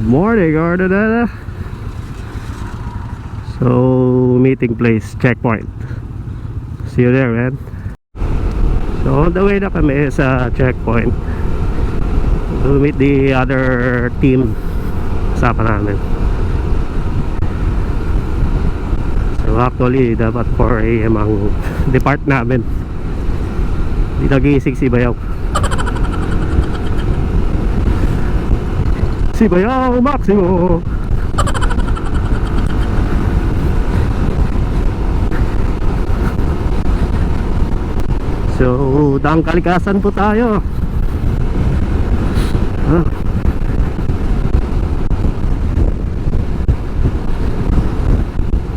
Morning, Ordinary. So, meeting place, checkpoint. See you there, man. So, on the way na kami sa checkpoint. We'll meet the other team. Usapan namin. So, actually, dapat 4 AM ang depart namin. Hindi nagising si Bayaw. Si Bayaw Maximo. So, daang Kalikasan po tayo.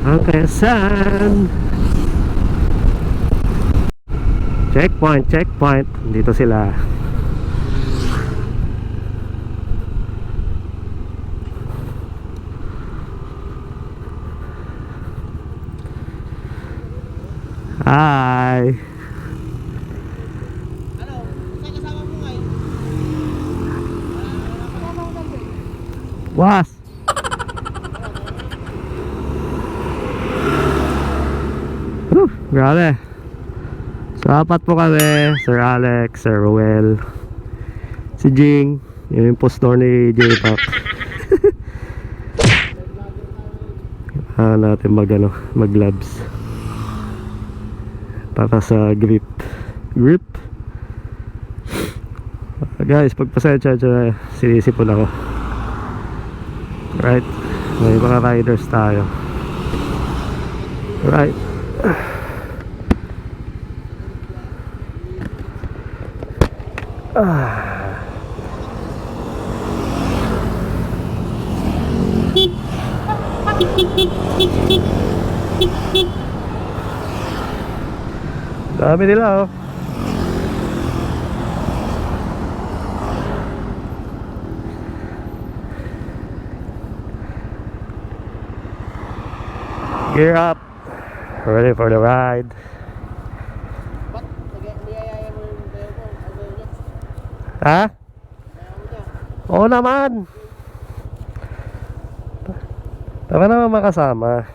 Ang Quezon. Checkpoint. Dito sila. Hi. Hello, saan kasama mo ngayon? Was. Grabe. So, apat po kami. Sir Alex, Sir Roel, si Jing, yung impostor ni J-Pop. Natin mag gloves para sa grip. Guys, pagpasensya dyan, sinisipon ako. Right, may mga riders tayo. Right. Dami nila, oh. Gear up. Ready for the ride. Ba't niyayaya mo yung bayo mo? Ano niya? Ha? Bayo mo niya? Oo naman. Tara naman makasama.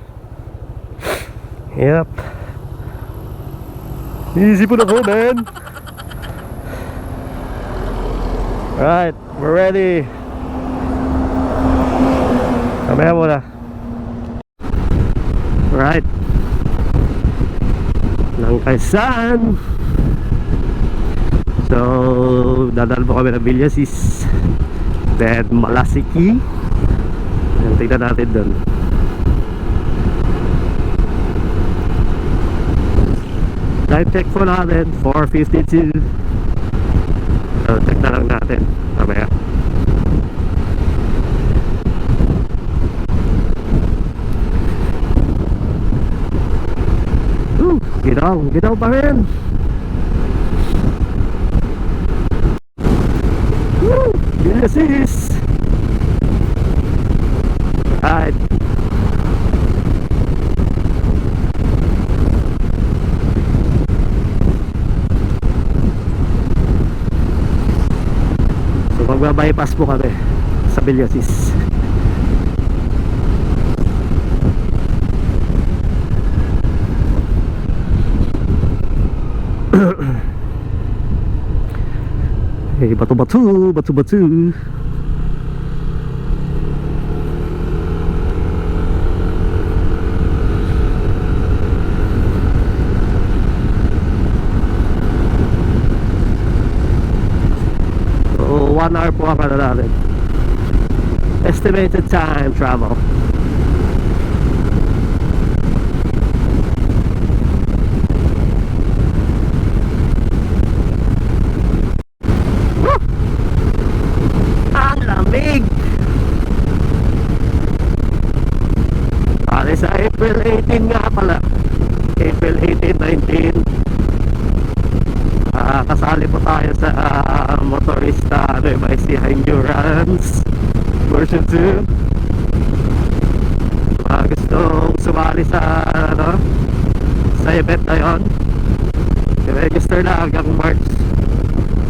Yep. Easy po na po, man. Right, we're ready. Kamaya muna. Right. Ng Quezon. So, dadaan po kami ng Villasis, then Malasiki. Tignan natin doon. Time check po natin 4:52. So, check na lang natin mamaya. Gitaw pa rin. Villasis. Right. So magbabypass po kami sa Villasis. Hey, batu-batu. So, 1 hour po ang natin. Estimated time travel. Sa April 18 nga pala, April 18, 19, kasali po tayo sa motorista MIC Endurance version 2. Gustong sumali sa sa event na yun, register na hanggang March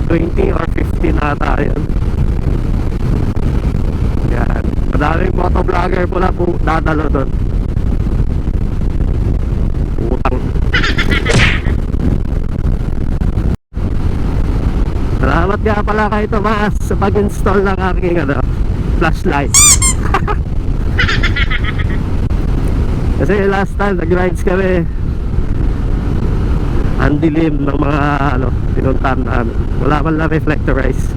20 or 15 ata yun. Yan. vlogger po na po dadalo doon. Utang. Salamat nga pala kay Tomas sa pag-install ng aking flashlight. Kasi last time nag-rides kami, ang dilim ng mga pinuntahan namin. Wala man lang reflectorize.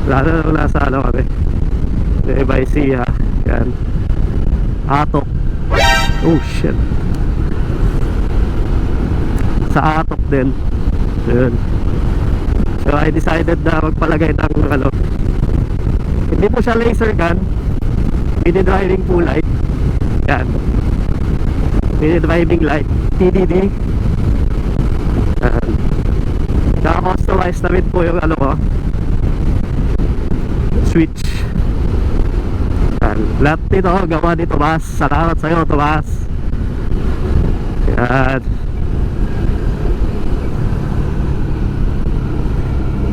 Lalo na nasa kami Ebaisia. Yan, Atok. Oh shit, sa Atok din. Yun. So I decided na magpalagay ng hindi po siya laser gun, mini driving po light. Yan, mini driving light, TDD. Yan, naka-customize na rin po yung switch. Yan, lahat nito gawa ni Tomas. Salamat sa'yo, Tomas. Yan.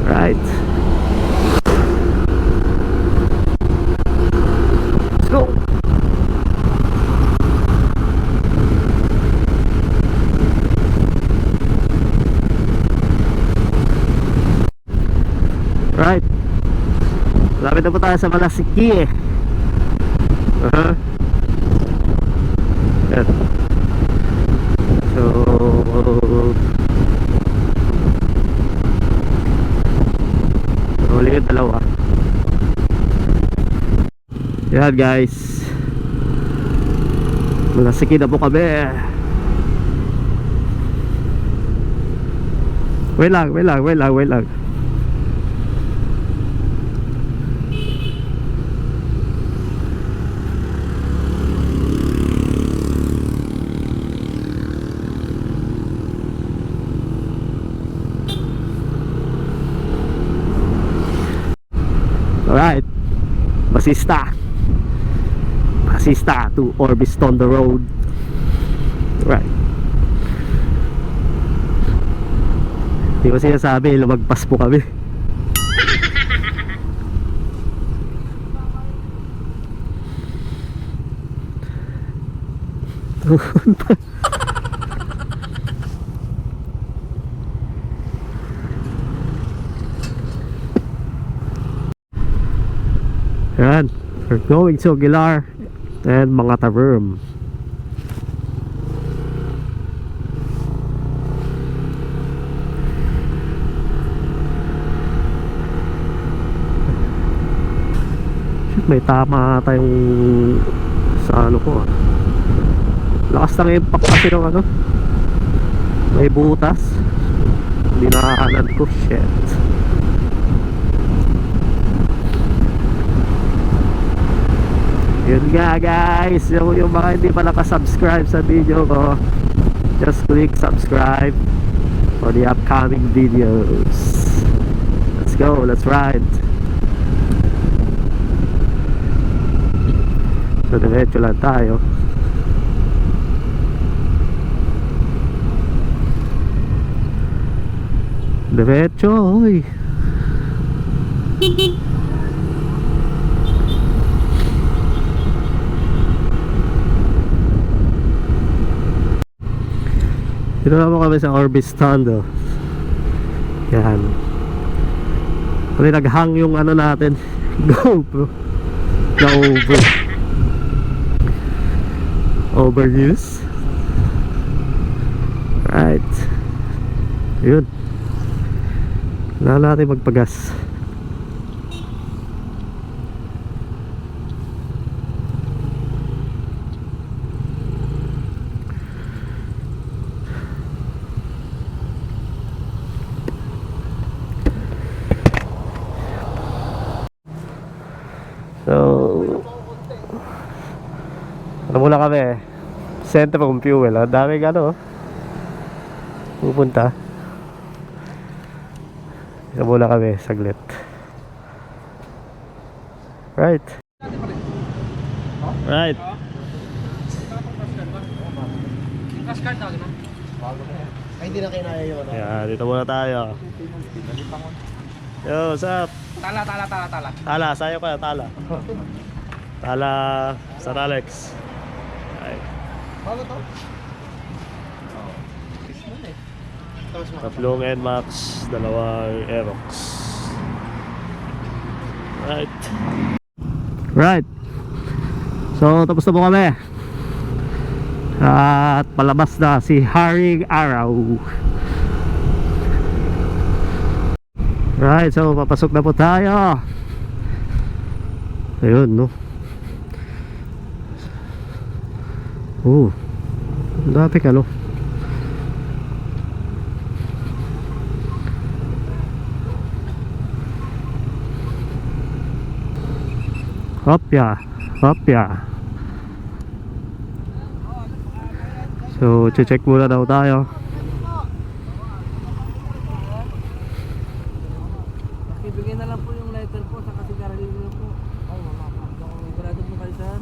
Right. Let's go. Right. Lapit na po tayo sa Malasiki eh. Yan. So huli yung dalawa. Yan guys, Malasiki na po kami. Wait lang. Alright, Basista to Orbiston the road. Right. Di ko sinasabi, lumagpas po kami. Yan, we're going to Aguilar and mga Taverm. Shit, may tama tayong sa ko lakas ng impact kasi ng may butas, hindi nakakanan ko. Shit. Yun nga guys, yung mga hindi pa nakasubscribe sa video ko, just click subscribe for the upcoming videos. Let's go, let's ride. So diretso lang tayo. Diretso, oy. Dito naman kami sa Orbiston. Yan. Kasi naghang yung natin GoPro. Overuse. Right. Yun. Kailangan natin magpagas. So muna kami Centrum Fuel. Ang daming pupunta. Muna kami saglit. Right. Right. Ay, hindi na kinaya yun. Yeah, dito muna tayo. Yo, what's up? Tala. Tala, sayo ka, tala. Tala Sir Alex. Ay, Bago to? tatlong NMAX, dalawang Aerox. Right. Right. So tapos na po kami. At palabas na si Haring Araw. Right, so papasok na po tayo. Ayun, no. Dati ka, no. Hopya, hopya. So, check muna daw tayo. Ibigay na lang po yung letter po sa kasigarilyo po. Ay, wala po. Sigurado po kayo, sir.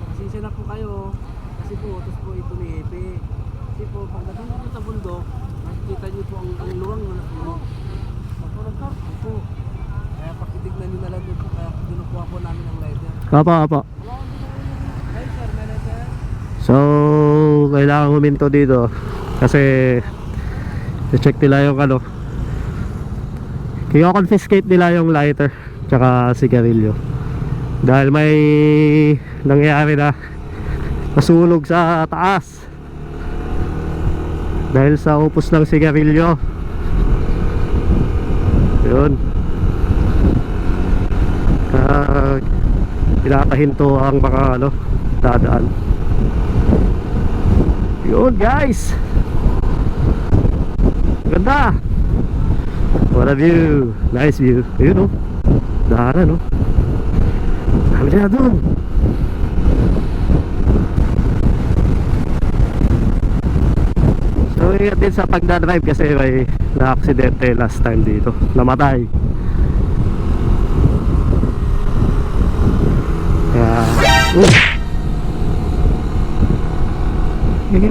Pasensya na po kayo. Kasi po, utos po ito ni Epe. Kasi po, pagdating po sa bundok, nakikita niyo po ang luwang na napuno. Opo. Kaya pakitignan niyo na lang po. Kaya dinukuha po namin ang letter. Apa. Ay, sir, may letter. So, kailangan huminto dito. Kasi, check nila yung ano. I-confiscate nila yung lighter tsaka sigarilyo. Dahil may nangyari na nasunog sa taas. Dahil sa upos ng sigarilyo. Yun. Pinapahinto ang mga ano, dadaan. Yun guys. Ganda. What a view. Nice view. Yun o. Dahanan o. Kami na dun. So ingat din sa pagdadrive kasi may na-aksidente last time dito. Namatay. Kaya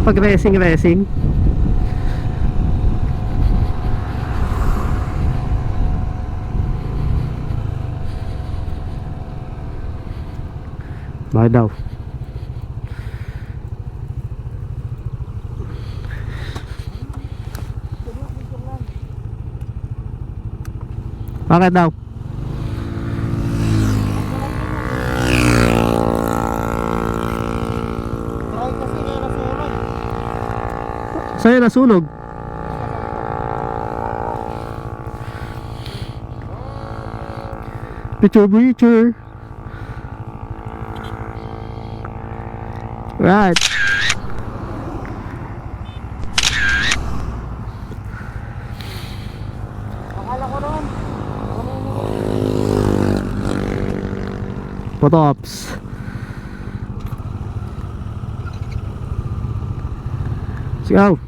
pag racing bakit daw? Bakit daw? Sa'yo nasunog? Picture. Right. Akala ko noon. Photops. Sigaw.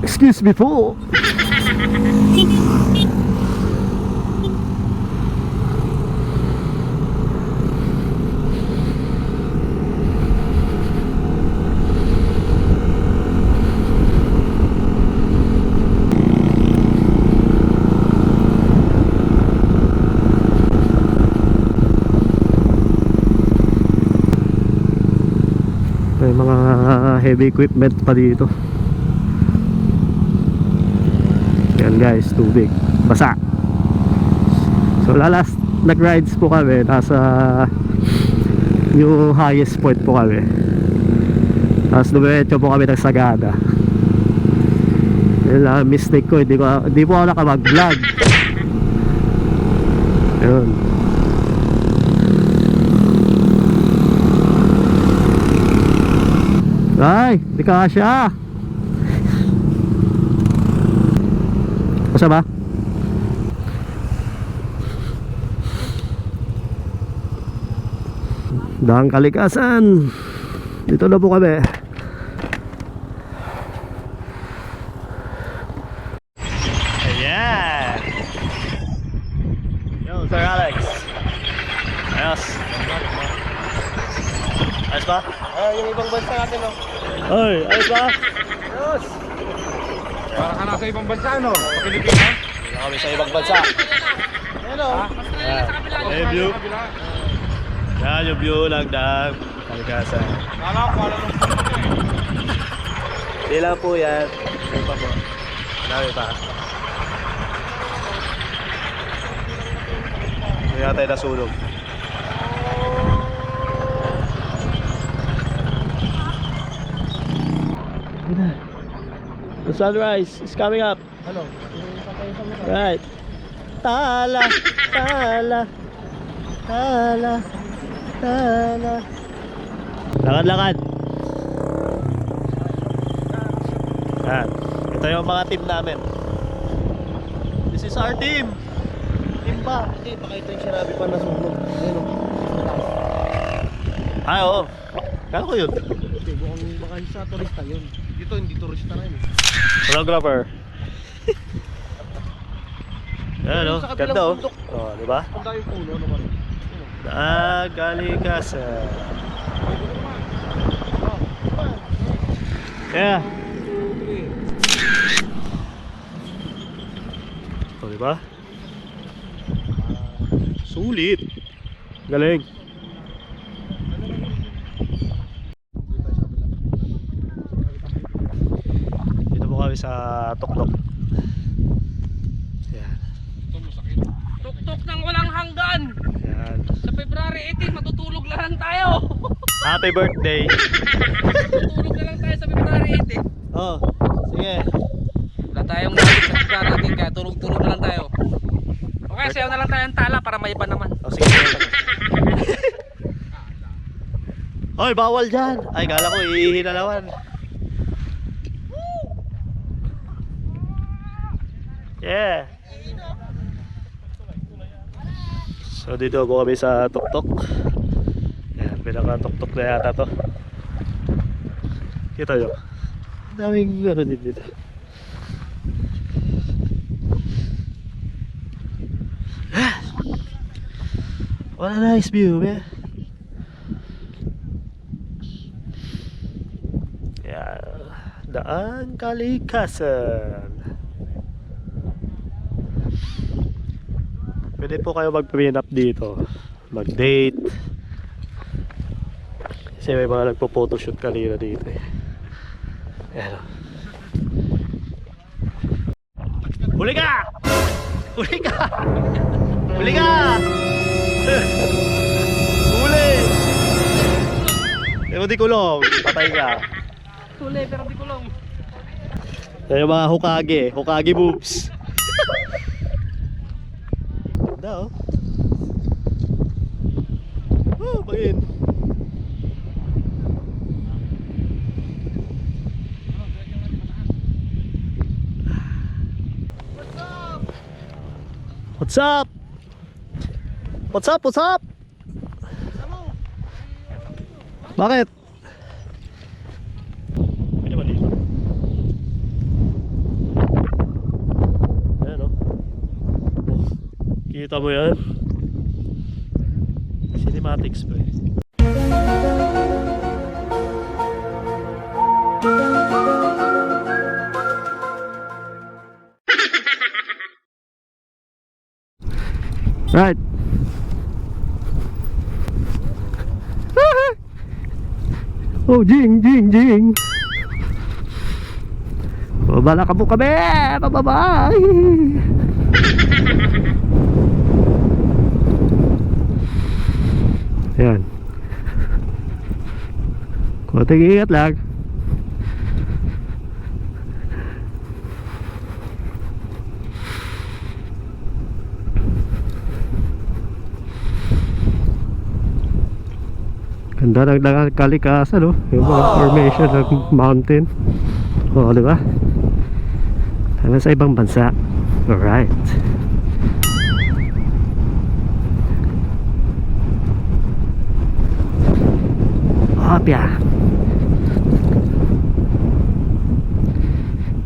Excuse me po. May mga heavy equipment pa dito. Yan guys, tubig, basa. So last nag-rides po kami, nasa yung highest point po kami. Tapos dumiretso po kami ng Sagada. Yun lang, mistake ko, hindi po ako nakapag-vlog. Yun. Ay, di kasya. Masa ba? Dahang kalikasan. Dito na po kami. Ayan. Yo, Sir Alex. Ayos. Ayos ba? Yung ibang bansa natin, no? Ay, ayos ba? Ayos! Para ka na. sa ibang bansa, no? Sa Pilipinas. Dito na kami sa ibang bansa. Hello. Yan yung view. Yan yung view lang ng Kalikasan. Kala ko, alam mo. Hindi lang po yan. Ito pa po. Marami pa. Kaya tayo nasunog. The sunrise is coming up. Ano? Right. Tala, tala, tala, tala. Lakad-lakad. Yan. Ito yung mga team namin. This is our team. Team ba? Hindi, baka ito yung sinabi pa nasunog. Ayun o. Ay, oo. Kala ko yun. Hindi, baka sa turista yun. Dito, hindi turista rin. Photographer. Yan o. Sa kabilang Ganda o. bundok. O, diba? Ang dahil puno, ano ba? Kalikasan. Yeah. O, diba? Sulit. Galing. Dito po kami sa Tuktok. Yan. Tuktok ng walang hanggan. Yan. Sa February 18, matutulog lang tayo. Happy birthday. Matutulog na lang tayo sa February 18. Oh, sige. Wala tayong nabit sa February 18, kaya tulog-tulog na lang tayo. Okay, sayaw na lang tayo ng tala para may iba naman. Oh, sige. Hoy, bawal dyan. Ay, gala ko, ihinalawan. Yeah. So, dito po kami sa Tuktok. Yan, pinaka-tuktok na yata to. Kita nyo. Daming ano din dito. What a nice view, man. Yeah, Daan Kalikasan. Pwede po kayo mag-pin up dito, mag-date. Kasi may mga nagpo-photoshoot kanina dito eh. Ayan. Huli ka! Huli ka! Huli ka! Huli! Pero di kulong, patay ka. Huli, pero di kulong. Yan yung mga Hokage, Hokage moves. Ganda oh. Oh, bangin. What's up? What's up? What's up? Bakit? Pwede ba dito? Ayan o. Oh, kita mo yan? Cinematics pa eh. Right. Oh, jing, jing, jing. Babala ka po kami. Bababay. Ayan. Konting ingat lang. Ganda ng kalikasan, no? Yung mga formation ng mountain. O, di ba? Tayo sa ibang bansa. Alright. Hopya.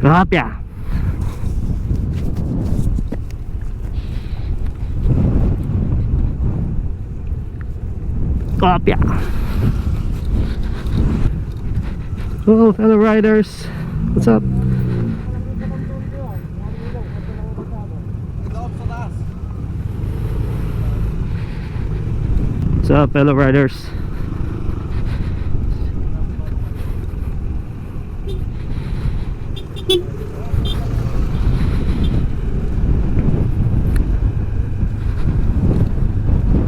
Hopya. Hopya. Oh, fellow riders, what's up? Sa fellow riders.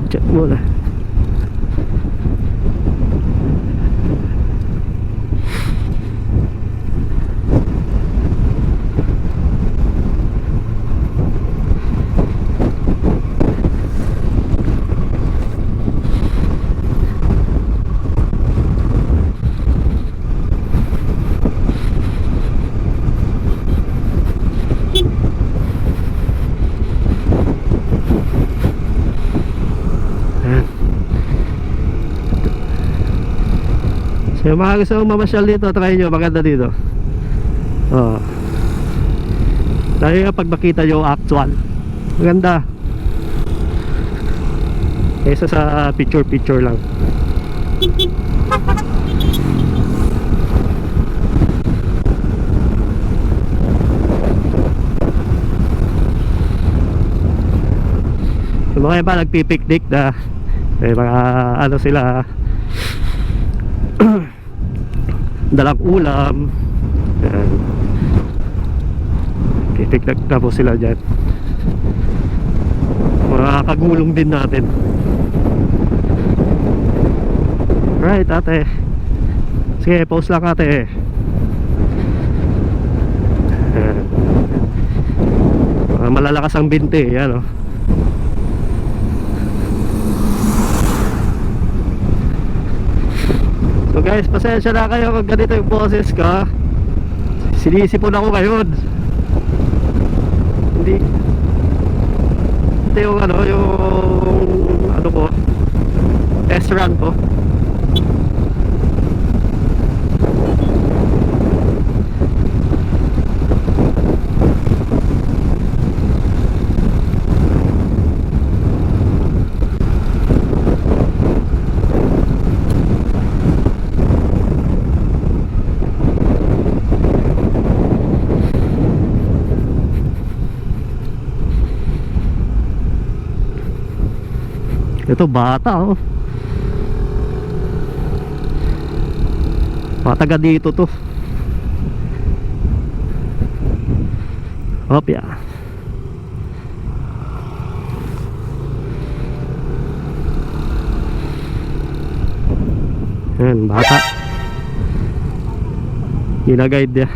Check muna. Ayan. So yung mga gusto mamasyal dito, try nyo, maganda dito. Oh. Dahil pag makita nyo actual, maganda kaysa sa picture lang. Yung mga iba nagpipiknik na may mga ano sila dalang ulam. Ayan. Pipiknik na po sila dyan. Mga kagulong din natin. Right ate. Sige, post lang ate. Ayan. Malalakas ang binti. Yan o. So guys, pasensya na kayo kung ganito yung boses ka. Sinisipon ako ngayon. Hindi. Ito yung ano ko, test run ko. Ito bata oh. Mataga dito to. Hop ya. Yan bata. Gina-guide dia.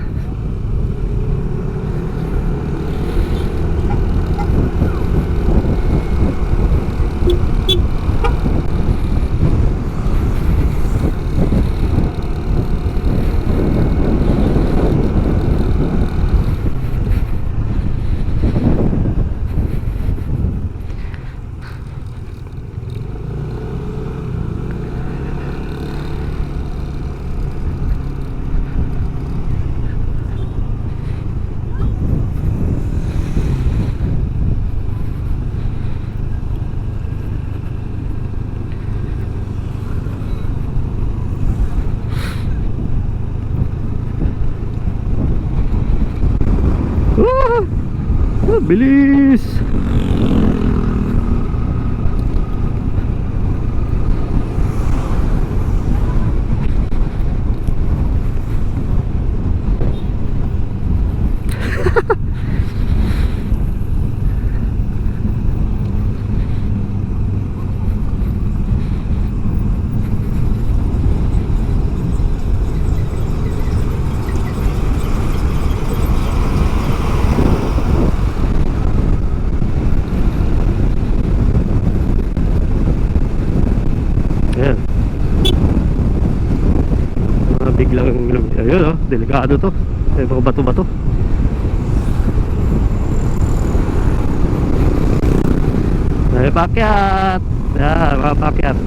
Bilis. Ayan. Biglang ayun oh, delikado to. May mga bato-bato. May pakyat. Mga pakyat.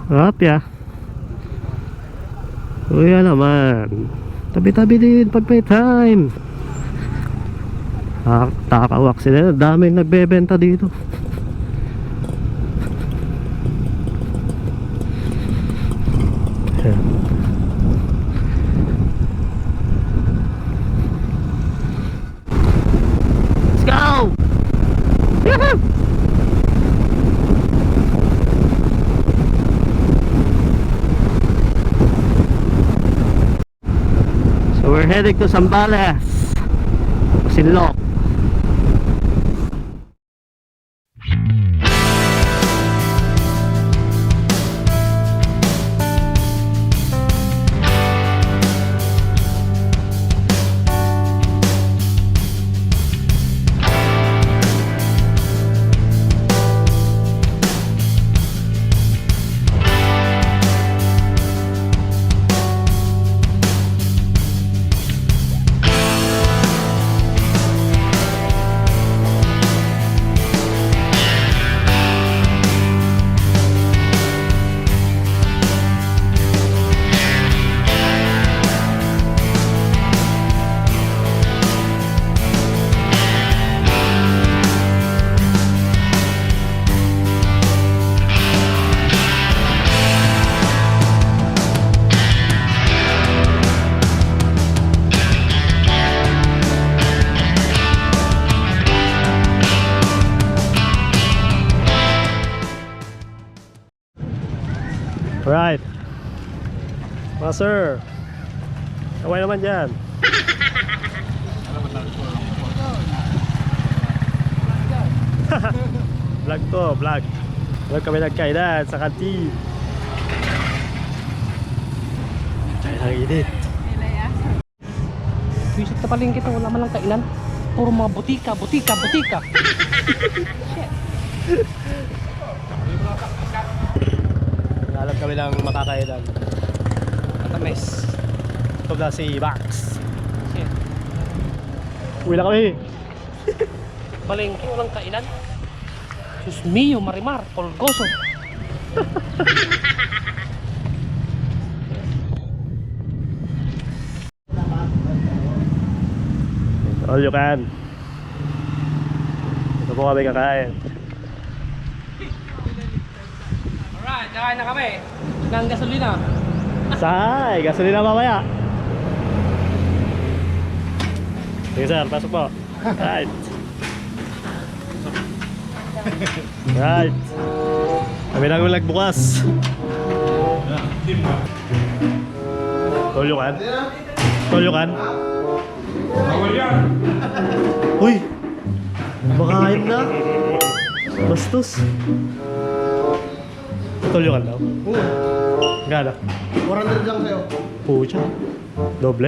Hop ya. O yan naman. Tabi-tabi din pag may time. Takawak sila. Daming nagbebenta dito. Ayan. Let's go! Yahoo! We're heading to Zambales, Sinloc. Right. Mga sir, kaway naman dyan. Vlog to, vlog. Vlog kami nagkainan sa kantin. Ay, ang init. Visit na palengke to, wala man lang kainan. Puro mga butika, butika, butika. Nalap kami ng makakainan. Matamis. Ito na si Max. Shit. Uwi na kami. Palengke, walang kainan. Diyos mio, Marimar, Polgoso. All you can. Ito po kami kakain. Alright, kakain na kami. Ng gasolina. Say, gasolina mamaya. Sige sir, pasok po. Right. Right. Kami na ulag bukas. Tolyokan? Tolyokan? Uy! Makain na. Bastos. Tolyokan daw? Gana? 400 lang sa'yo. Pucha. Doble.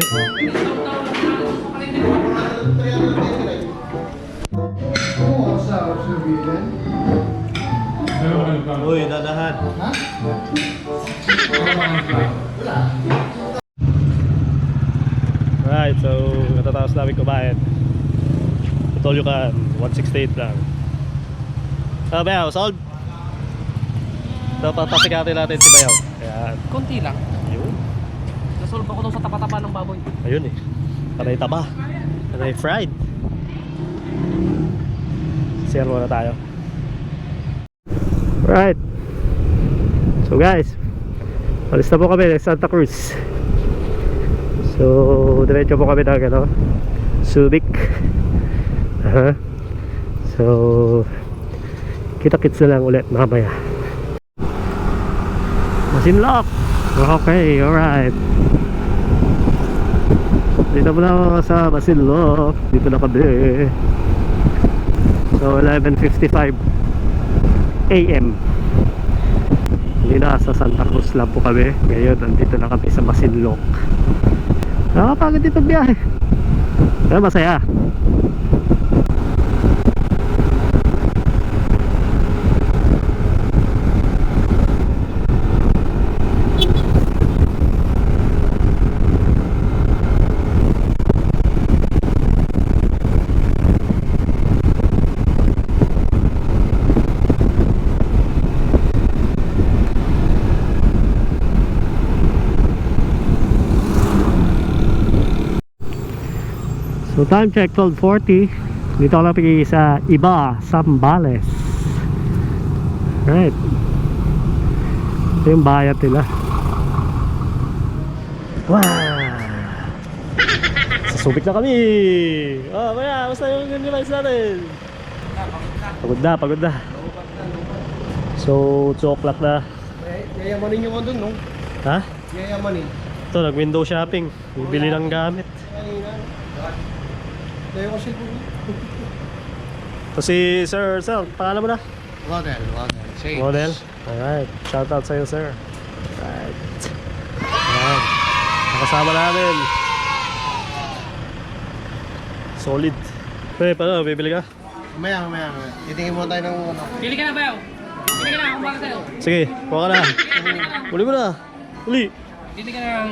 Oo, sa Observian. Uy, dadahan. Ha? Wala. Right, so natatapos namin kumain. Tolyokan, 168 lang. Bayaw, solve. So, papasikatin natin si Bayaw. Ayan. Konti lang. Ayun. Nasolve ako doon sa tapa-tapa ng baboy. Ayun eh. Panay taba. Panay fried. Share muna tayo. Right. So guys, alis na po kami ng Santa Cruz. So, diretso po kami ng ano, Subic. So, kita-kits na lang ulit mamaya. Masinloc. Okay, alright. Dito po na sa Masinloc. Dito na kami. So 11:55 AM. Hindi na sa Santa Cruz lang po kami. Ngayon nandito na kami sa Masinloc. Nakakapagod dito biyahe. Pero masaya. So time check 12:40. Dito ako napigil sa Iba, Zambales. Right. Ito yung bayat nila. Wow! Sa Subic na kami! Oh, maya, basta yung device natin? Pagod na, pagod na. So, 2 o'clock na. Yayamanin nyo ko dun, no? Ha? Yayamanin. Ito, nag-window shopping. Bibili ng gamit. Tayo ko cellphone. Ito si Sir, pangalan mo na? Model. Change. Model. Alright, shout out sa'yo sir. Alright. Alright. Nakasama namin. Solid. Paano, bibili ka? Mamaya. Titingin muna tayo ng ano. Pili ka na ba yun? Pili ka na, ako baka sa'yo. Sige, kuha ka na. Uli mo na. Uli. Pili ka na.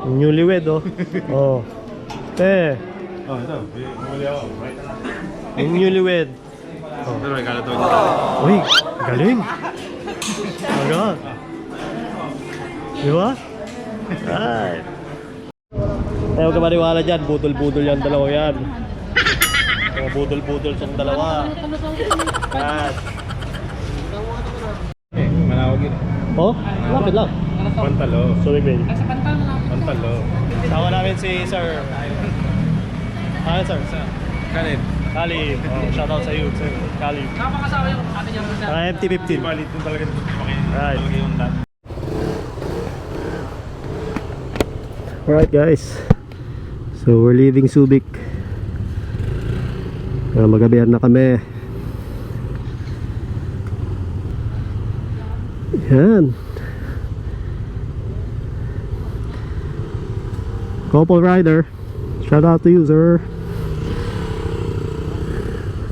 Newlywed oh. Oh. Oh, ito. Bumili ako. Right? Yung newlywed. Pero may kalato niya. Uy, galing. Agad. Di ba? Right. Ayaw ka maniwala dyan, budol-budol yan, dalawa yan. Mga budol-budol sa dalawa. Yan. Manawag yun. Oh, lapit lang. Pantalo. Sorry, Ben. Sa pantal na. Pantalo. Tawa namin si Sir. Hi, Sir. Kanin. Kalib. Oh, shout out sa iyo, Sir. Kalib. Kapakasawa yung ate niya. MT-15. Balit yung talaga dito. Right. Talaga yung dot. Alright guys, so we're leaving Subic. Magabihan na kami. Yan. Couple rider, shout out to you sir.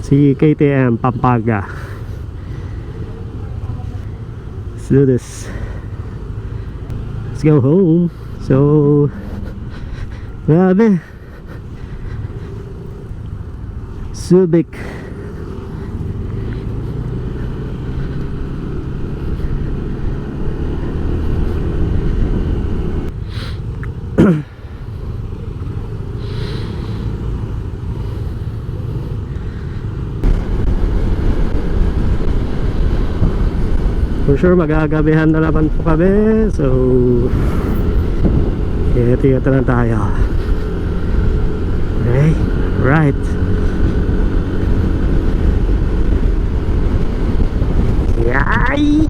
Si KTM Pampanga. Let's do this. Let's go home. So, grabe. Subic. For sure, magagabihan na naman po kami. So, ingat-ingat na lang tayo. Okay, right. Yay!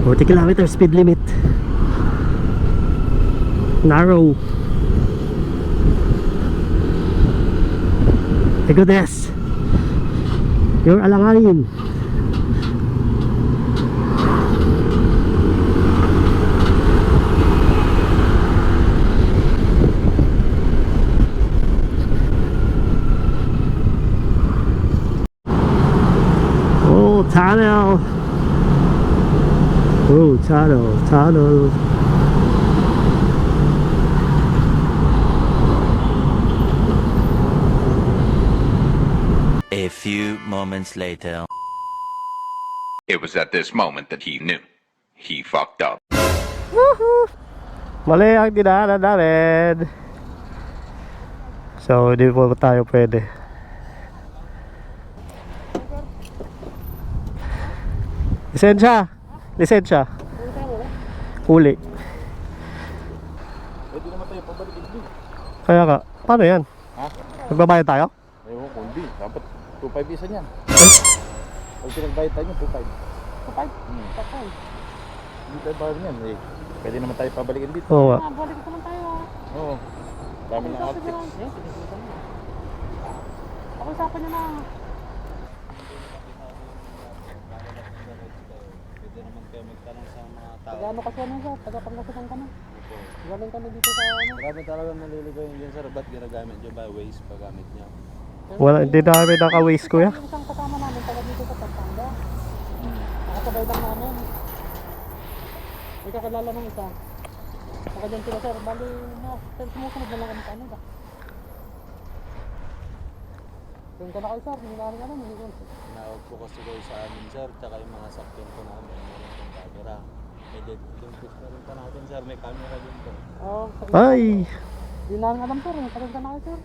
40 km speed limit. Narrow. My goodness. You're alanganin. Tunnel. Oh, tunnel. A few moments later. It was at this moment that he knew. He fucked up. Mali ang dinaanan namin. So, hindi po tayo pwede. Lisensya. Huli. Pwede naman tayo pabalikin din. Kaya ka, paano yan? Ha? Magbabayad tayo? Ewan ko, hindi. Dapat 2.5 isa niyan. Pag pinagbayad tayo, 2.5. 2.5? Hindi tayo bayad niyan. Eh, pwede naman tayo pabalikin dito. Oo nga. Balik ko naman tayo. Oo. Dami ng outfits. Pag-usapan niyo na. Taga-ano kasi ano siya? Taga-Pangasinan ka na. Galing kami dito sa ano. Marami talaga naliligaw yun sir. Ba't ginagamit nyo ba? Waze paggamit nyo? Wala, hindi na kami naka-waste kuya. Yung isang kasama namin taga dito sa Pampanga. Nakasabay lang namin. May kakilala ng isa. Saka dyan sila sir. Bali na. Sumusunod na lang kami sa ano ba? Yung ka na kayo sir. Hindi namin alam. Tinawag po kasi kayo sa amin sir. Tsaka yung mga sakyan ko namin. Meron kong camera. Medyo yung push na rin pa natin sir. May camera din po. Oo. Ay! Hindi namin alam sir. Tagal ka na kayo sir.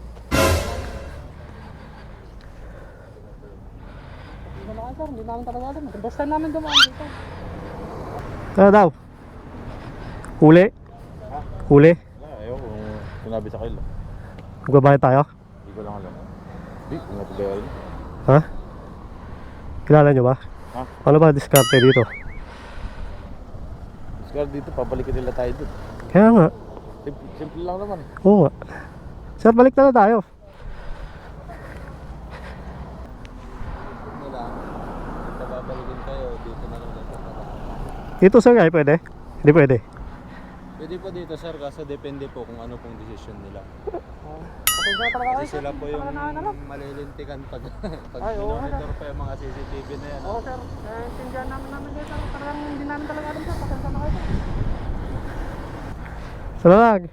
Hindi na kayo sir. Hindi namin talaga alam. Basta namin dumaan dito. Ano daw? Huli? Huli? Wala, ayaw kung sinabi sa kayo. Magbabayad tayo? Hindi ko lang alam. Hindi, kung napabayaan. Ha? Kilala nyo ba? Ha? Ano ba diskarte dito? Pero dito, pabalikin nila tayo dun. Kaya nga. Simple lang naman. Oo nga. Sir, balik na tayo. Wala. Pababalikin kayo, dito na lang dito. Dito sir, ay pwede? Hindi pwede. Pwede po dito sir, kaso depende po kung ano pong decision nila. Kasi sila po yung malilintikan pag monitor pa yung mga CCTV na yan. Oo sir, tindihan namin dito. Parang hindi namin talaga alam sir. Pasensya na kayo. Salamat.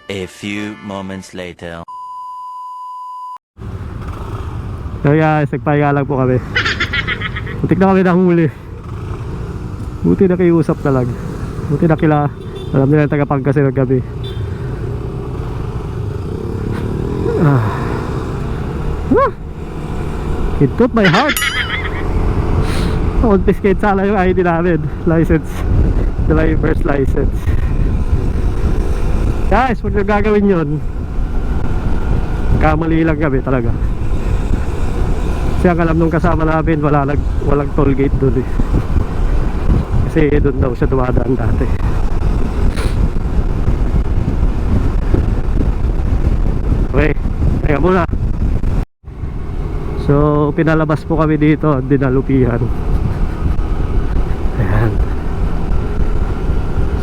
A few moments later. So guys, nagpahinga lang po kami. Butik na kami nahuli. Buti na kiusap na lang. Buti na kila. Alam nila yung tagapag kasi ng gabi. It took my heart. Confiscate sana yung ID namin. License. Driver's license. Guys, huwag nyo gagawin yun. Kamali lang kami talaga. Kasi ang alam nung kasama namin, walang toll gate doon eh. Kasi doon daw siya dumadaan dati. Okay, kaya muna. So, pinalabas po kami dito, dinalupihan. Ayan.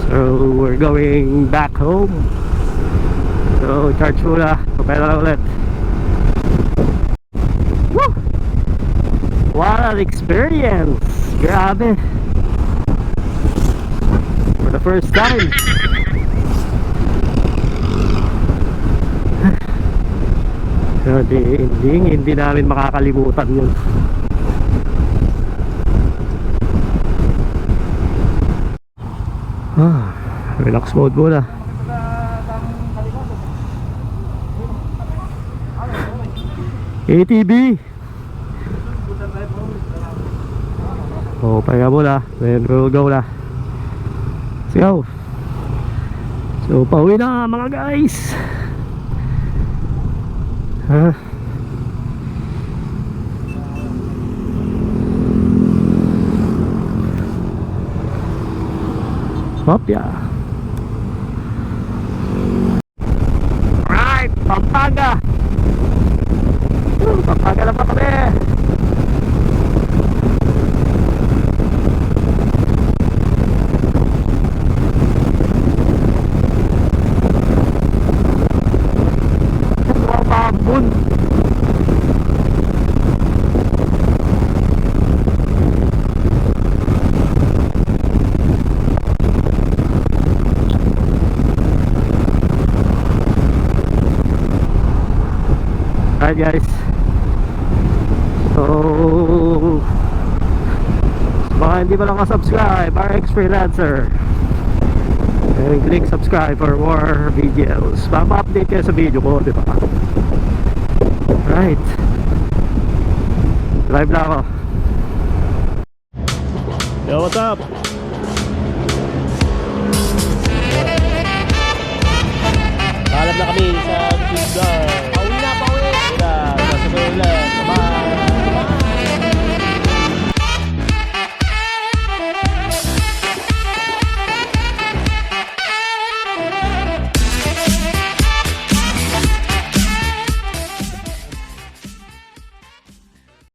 So, we're going back home. So, charge muna. Papaya na lang ulit. Woo! What an experience! Grabe! For the first time. So, hindi namin makakalimutan yun. Relax mode muna. ATV. Oh, pahinga muna. Then we'll go na. Let's go. So, pauwi na mga guys. Hopya. Alright, Pampanga. Pampanga na pa kami. Pambun. Alright guys, so baka hindi pa nakasubscribe, RX Freelancer, and click subscribe for more videos. Baka ma-update kayo sa video ko, diba? Alright, live na ako. Yo, what's up?